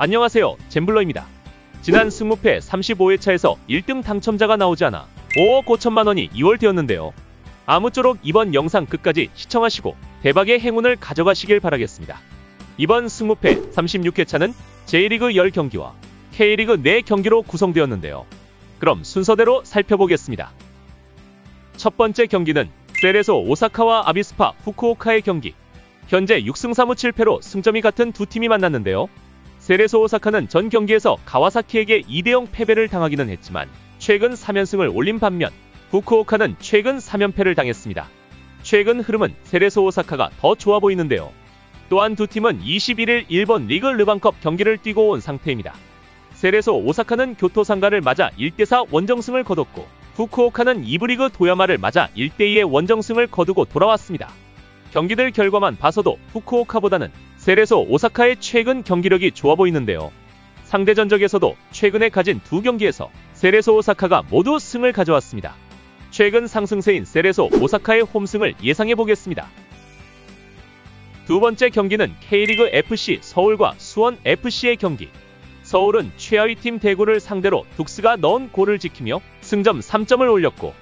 안녕하세요, 잼블러입니다. 지난 승무패 35회차에서 1등 당첨자가 나오지 않아 5억 5천만 원이 이월되었는데요. 아무쪼록 이번 영상 끝까지 시청하시고 대박의 행운을 가져가시길 바라겠습니다. 이번 승무패 36회차는 J리그 10경기와 K리그 4경기로 구성되었는데요. 그럼 순서대로 살펴보겠습니다. 첫 번째 경기는 세레소 오사카와 아비스파 후쿠오카의 경기. 현재 6승 3무 7패로 승점이 같은 두 팀이 만났는데요. 세레소 오사카는 전 경기에서 가와사키에게 2대0 패배를 당하기는 했지만 최근 3연승을 올린 반면 후쿠오카는 최근 3연패를 당했습니다. 최근 흐름은 세레소 오사카가 더 좋아 보이는데요. 또한 두 팀은 21일 일본 리그 르반컵 경기를 뛰고 온 상태입니다. 세레소 오사카는 교토상가를 맞아 1대4 원정승을 거뒀고 후쿠오카는 2부 리그 도야마를 맞아 1대2의 원정승을 거두고 돌아왔습니다. 경기들 결과만 봐서도 후쿠오카보다는 세레소 오사카의 최근 경기력이 좋아 보이는데요. 상대 전적에서도 최근에 가진 두 경기에서 세레소 오사카가 모두 승을 가져왔습니다. 최근 상승세인 세레소 오사카의 홈승을 예상해보겠습니다. 두 번째 경기는 K리그 FC 서울과 수원 FC의 경기. 서울은 최하위팀 대구를 상대로 둑스가 넣은 골을 지키며 승점 3점을 올렸고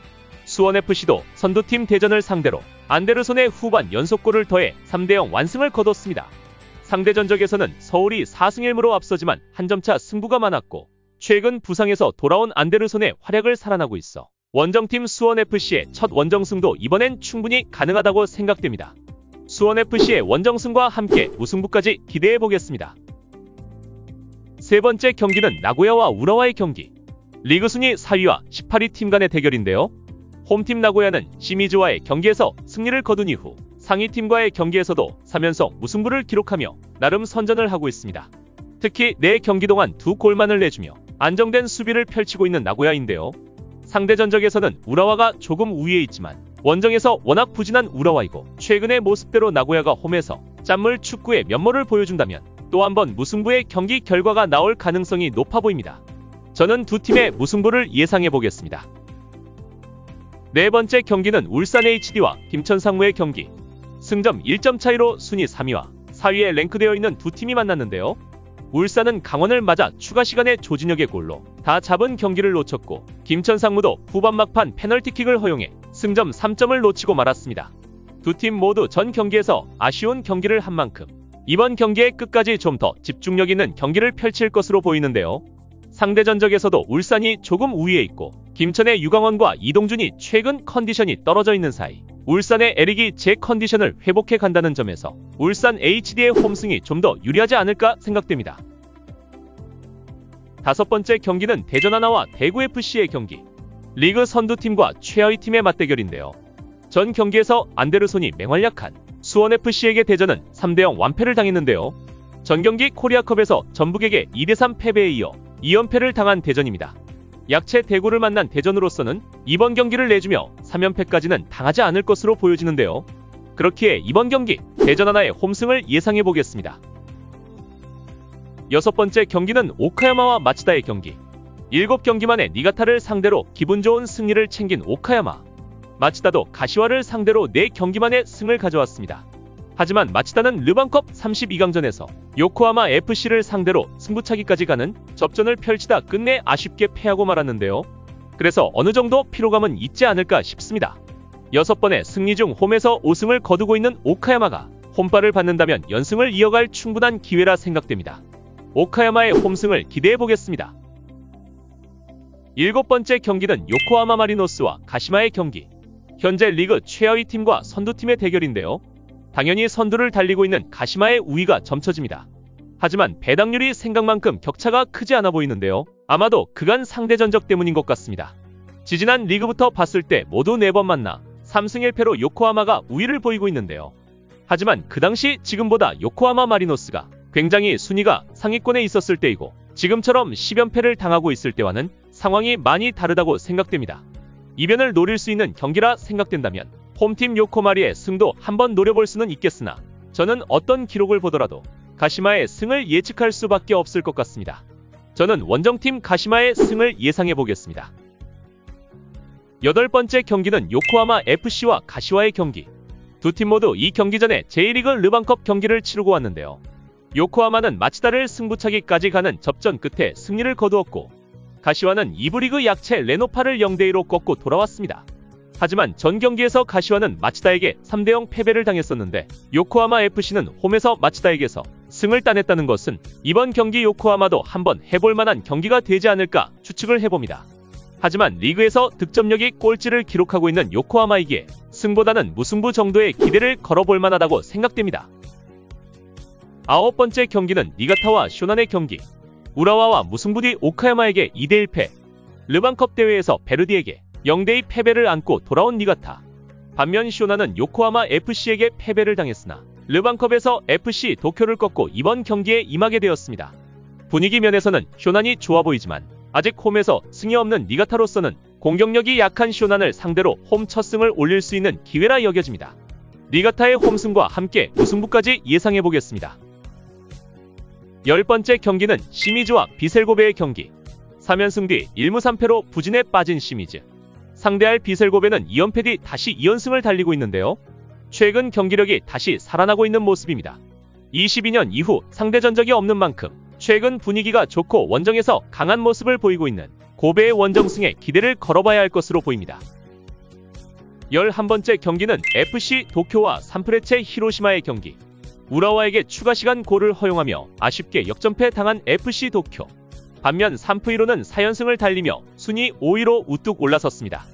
수원FC도 선두팀 대전을 상대로 안데르손의 후반 연속골을 더해 3대0 완승을 거뒀습니다. 상대 전적에서는 서울이 4승 1무로 앞서지만 한 점차 승부가 많았고 최근 부상에서 돌아온 안데르손의 활약을 살아나고 있어 원정팀 수원FC의 첫 원정승도 이번엔 충분히 가능하다고 생각됩니다. 수원FC의 원정승과 함께 무승부까지 기대해보겠습니다. 세 번째 경기는 나고야와 우라와의 경기. 리그 순위 4위와 18위 팀 간의 대결인데요. 홈팀 나고야는 시미즈와의 경기에서 승리를 거둔 이후 상위팀과의 경기에서도 3연속 무승부를 기록하며 나름 선전을 하고 있습니다. 특히 4경기 동안 2골만을 내주며 안정된 수비를 펼치고 있는 나고야인데요. 상대 전적에서는 우라와가 조금 우위에 있지만 원정에서 워낙 부진한 우라와이고 최근의 모습대로 나고야가 홈에서 짠물 축구의 면모를 보여준다면 또 한 번 무승부의 경기 결과가 나올 가능성이 높아 보입니다. 저는 두 팀의 무승부를 예상해보겠습니다. 네 번째 경기는 울산 HD와 김천상무의 경기. 승점 1점 차이로 순위 3위와 4위에 랭크되어 있는 두 팀이 만났는데요. 울산은 강원을 맞아 추가 시간에 조진혁의 골로 다 잡은 경기를 놓쳤고 김천상무도 후반 막판 페널티킥을 허용해 승점 3점을 놓치고 말았습니다. 두 팀 모두 전 경기에서 아쉬운 경기를 한 만큼 이번 경기에 끝까지 좀 더 집중력 있는 경기를 펼칠 것으로 보이는데요. 상대 전적에서도 울산이 조금 우위에 있고 김천의 유강원과 이동준이 최근 컨디션이 떨어져 있는 사이 울산의 에릭이 제 컨디션을 회복해 간다는 점에서 울산 HD의 홈승이 좀 더 유리하지 않을까 생각됩니다. 다섯 번째 경기는 대전 하나와 대구 FC의 경기. 리그 선두팀과 최하위팀의 맞대결인데요. 전 경기에서 안데르손이 맹활약한 수원FC에게 대전은 3대0 완패를 당했는데요. 전 경기 코리아컵에서 전북에게 2대3 패배에 이어 2연패를 당한 대전입니다. 약체 대구를 만난 대전으로서는 이번 경기를 내주며 3연패까지는 당하지 않을 것으로 보여지는데요. 그렇기에 이번 경기 대전 하나의 홈승을 예상해보겠습니다. 여섯 번째 경기는 오카야마와 마츠다의 경기. 7경기 만에 니가타를 상대로 기분 좋은 승리를 챙긴 오카야마. 마츠다도 가시와를 상대로 4경기 만에 승을 가져왔습니다. 하지만 마츠다는 르반컵 32강전에서 요코하마 FC를 상대로 승부차기까지 가는 접전을 펼치다 끝내 아쉽게 패하고 말았는데요. 그래서 어느 정도 피로감은 있지 않을까 싶습니다. 6번의 승리 중 홈에서 5승을 거두고 있는 오카야마가 홈발을 받는다면 연승을 이어갈 충분한 기회라 생각됩니다. 오카야마의 홈승을 기대해보겠습니다. 7번째 경기는 요코하마 마리노스와 가시마의 경기. 현재 리그 최하위 팀과 선두팀의 대결인데요. 당연히 선두를 달리고 있는 가시마의 우위가 점쳐집니다. 하지만 배당률이 생각만큼 격차가 크지 않아 보이는데요. 아마도 그간 상대 전적 때문인 것 같습니다. 지지난 리그부터 봤을 때 모두 4번 만나 3승 1패로 요코하마가 우위를 보이고 있는데요. 하지만 그 당시 지금보다 요코하마 마리노스가 굉장히 순위가 상위권에 있었을 때이고 지금처럼 10연패를 당하고 있을 때와는 상황이 많이 다르다고 생각됩니다. 이변을 노릴 수 있는 경기라 생각된다면 홈팀 요코마리의 승도 한번 노려볼 수는 있겠으나 저는 어떤 기록을 보더라도 가시마의 승을 예측할 수밖에 없을 것 같습니다. 저는 원정팀 가시마의 승을 예상해보겠습니다. 8번째 경기는 요코하마 FC와 가시와의 경기. 두 팀 모두 이 경기 전에 J리그 르반컵 경기를 치르고 왔는데요. 요코하마는 마치다를 승부차기까지 가는 접전 끝에 승리를 거두었고, 가시와는 2부 리그 약체 레노파를 0대2로 꺾고 돌아왔습니다. 하지만 전 경기에서 가시와는 마치다에게 3대0 패배를 당했었는데, 요코하마 FC는 홈에서 마치다에게서 승을 따냈다는 것은 이번 경기 요코하마도 한번 해볼 만한 경기가 되지 않을까 추측을 해봅니다. 하지만 리그에서 득점력이 꼴찌를 기록하고 있는 요코하마이기에 승보다는 무승부 정도의 기대를 걸어볼 만하다고 생각됩니다. 9번째 경기는 니가타와 쇼난의 경기. 우라와와 무승부 뒤 오카야마에게 2대1 패. 르반컵 대회에서 베르디에게 0대2 패배를 안고 돌아온 니가타. 반면 쇼난은 요코하마 FC에게 패배를 당했으나 르반컵에서 FC 도쿄를 꺾고 이번 경기에 임하게 되었습니다. 분위기 면에서는 쇼난이 좋아 보이지만 아직 홈에서 승이 없는 니가타로서는 공격력이 약한 쇼난을 상대로 홈 첫 승을 올릴 수 있는 기회라 여겨집니다. 니가타의 홈승과 함께 무승부까지 예상해보겠습니다. 10번째 경기는 시미즈와 비셀고베의 경기. 3연승 뒤 1무 3패로 부진에 빠진 시미즈. 상대할 비셀고베는 2연패 뒤 다시 2연승을 달리고 있는데요. 최근 경기력이 다시 살아나고 있는 모습입니다. 22년 이후 상대 전적이 없는 만큼 최근 분위기가 좋고 원정에서 강한 모습을 보이고 있는 고베의 원정승에 기대를 걸어봐야 할 것으로 보입니다. 11번째 경기는 FC 도쿄와 산프레체 히로시마의 경기. 우라와에게 추가 시간 골을 허용하며 아쉽게 역전패 당한 FC 도쿄. 반면 산프이로는 4연승을 달리며 순위 5위로 우뚝 올라섰습니다.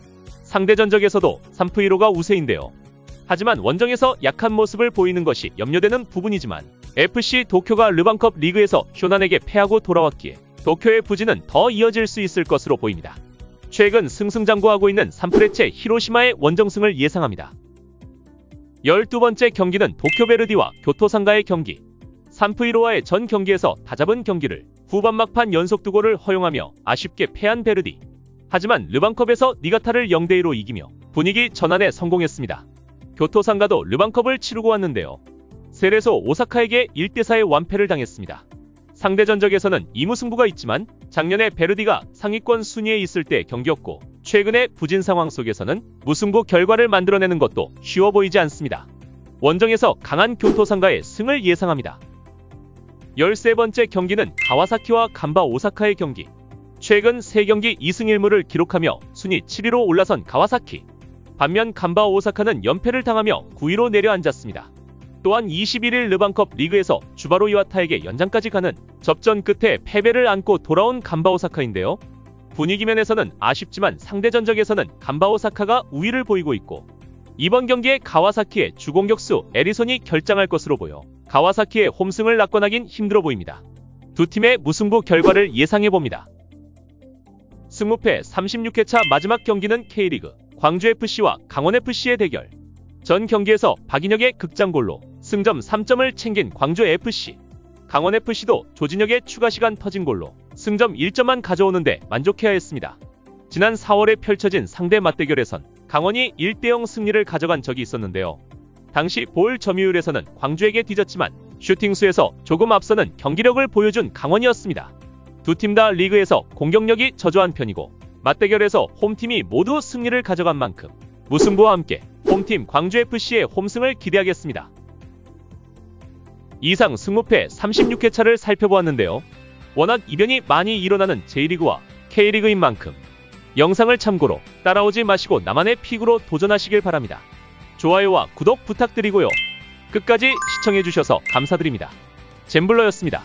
상대 전적에서도 산프이로가 우세인데요. 하지만 원정에서 약한 모습을 보이는 것이 염려되는 부분이지만 FC 도쿄가 르반컵 리그에서 쇼난에게 패하고 돌아왔기에 도쿄의 부진은 더 이어질 수 있을 것으로 보입니다. 최근 승승장구하고 있는 산프레체 히로시마의 원정승을 예상합니다. 12번째 경기는 도쿄베르디와 교토상가의 경기. 산프이로와의 전 경기에서 다잡은 경기를 후반 막판 연속 2골을 허용하며 아쉽게 패한 베르디. 하지만 르반컵에서 니가타를 0대2로 이기며 분위기 전환에 성공했습니다. 교토상가도 르반컵을 치르고 왔는데요. 세레소 오사카에게 1대4의 완패를 당했습니다. 상대 전적에서는 이무승부가 있지만 작년에 베르디가 상위권 순위에 있을 때 경기였고 최근의 부진 상황 속에서는 무승부 결과를 만들어내는 것도 쉬워 보이지 않습니다. 원정에서 강한 교토상가의 승을 예상합니다. 13번째 경기는 가와사키와 간바 오사카의 경기. 최근 3경기 2승 1무를 기록하며 순위 7위로 올라선 가와사키. 반면 간바 오사카는 연패를 당하며 9위로 내려앉았습니다. 또한 21일 르반컵 리그에서 주바로 이와타에게 연장까지 가는 접전 끝에 패배를 안고 돌아온 간바 오사카인데요. 분위기 면에서는 아쉽지만 상대 전적에서는 간바 오사카가 우위를 보이고 있고 이번 경기에 가와사키의 주공격수 에리손이 결장할 것으로 보여 가와사키의 홈승을 낙관하긴 힘들어 보입니다. 두 팀의 무승부 결과를 예상해봅니다. 승무패 36회차 마지막 경기는 K리그 광주FC와 강원FC의 대결. 전 경기에서 박인혁의 극장골로 승점 3점을 챙긴 광주FC. 강원FC도 조진혁의 추가 시간 터진 골로 승점 1점만 가져오는데 만족해야 했습니다. 지난 4월에 펼쳐진 상대 맞대결에선 강원이 1대0 승리를 가져간 적이 있었는데요. 당시 볼 점유율에서는 광주에게 뒤졌지만 슈팅수에서 조금 앞서는 경기력을 보여준 강원이었습니다. 두 팀 다 리그에서 공격력이 저조한 편이고 맞대결에서 홈팀이 모두 승리를 가져간 만큼 무승부와 함께 홈팀 광주FC의 홈승을 기대하겠습니다. 이상 승무패 36회차를 살펴보았는데요. 워낙 이변이 많이 일어나는 J리그와 K리그인 만큼 영상을 참고로 따라오지 마시고 나만의 픽으로 도전하시길 바랍니다. 좋아요와 구독 부탁드리고요. 끝까지 시청해주셔서 감사드립니다. 잼블러였습니다.